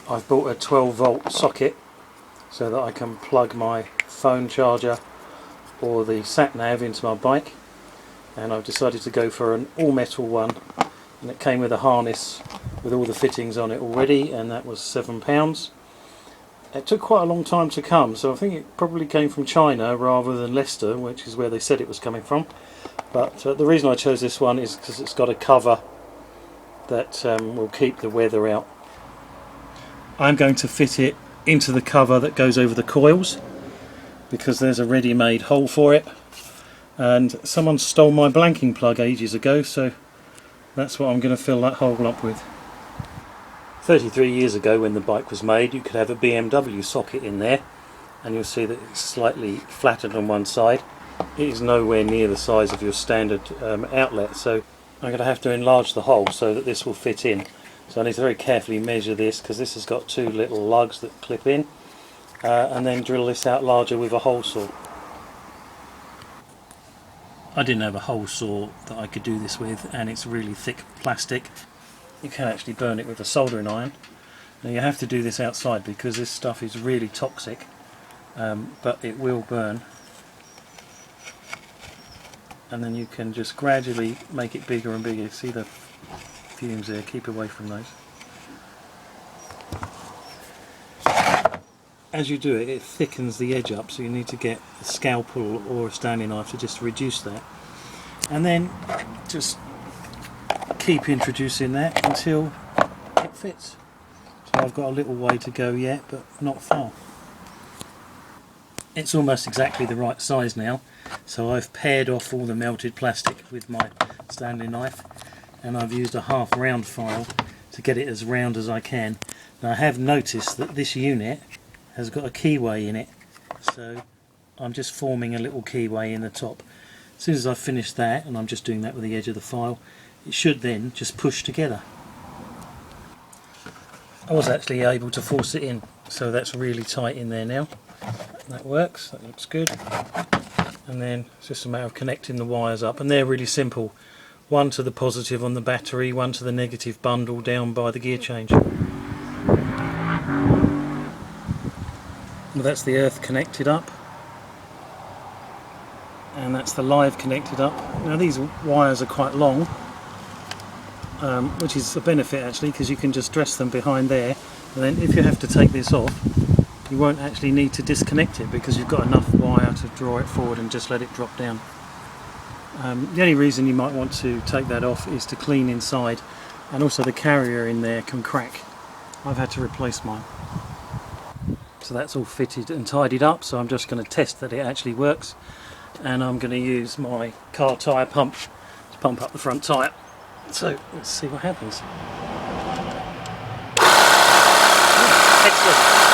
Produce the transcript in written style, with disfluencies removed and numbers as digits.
I've bought a 12-volt socket so that I can plug my phone charger or the sat nav into my bike, and I've decided to go for an all-metal one, and it came with a harness with all the fittings on it already, and that was £7. It took quite a long time to come, so I think it probably came from China rather than Leicester, which is where they said it was coming from. But the reason I chose this one is because it's got a cover that will keep the weather out. I'm going to fit it into the cover that goes over the coils, because there's a ready-made hole for it, and someone stole my blanking plug ages ago, so that's what I'm going to fill that hole up with. 33 years ago, when the bike was made, you could have a BMW socket in there, and you'll see that it's slightly flattened on one side. It is nowhere near the size of your standard outlet, so I'm going to have to enlarge the hole so that this will fit in. So I need to very carefully measure this, because this has got two little lugs that clip in, and then drill this out larger with a hole saw. I didn't have a hole saw that I could do this with, and it's really thick plastic. You can actually burn it with a soldering iron. Now you have to do this outside because this stuff is really toxic, but it will burn. And then you can just gradually make it bigger and bigger. See the fumes there, keep away from those. As you do it, it thickens the edge up, so you need to get a scalpel or a Stanley knife to just reduce that. And then just keep introducing that until it fits. So I've got a little way to go yet, but not far. It's almost exactly the right size now, so I've pared off all the melted plastic with my Stanley knife, and I've used a half round file to get it as round as I can. Now I have noticed that this unit has got a keyway in it, so I'm just forming a little keyway in the top. As soon as I've finished that, and I'm just doing that with the edge of the file, it should then just push together. I was actually able to force it in, so that's really tight in there now. That works, that looks good. And then it's just a matter of connecting the wires up, and they're really simple. One to the positive on the battery, one to the negative bundle down by the gear change. Well, that's the earth connected up, and that's the live connected up. Now these wires are quite long, which is a benefit actually, because you can just dress them behind there, and then if you have to take this off, you won't actually need to disconnect it because you've got enough wire to draw it forward and just let it drop down. The only reason you might want to take that off is to clean inside, and also the carrier in there can crack. I've had to replace mine. So that's all fitted and tidied up, so I'm just going to test that it actually works, and I'm going to use my car tyre pump to pump up the front tyre. So let's see what happens. Excellent.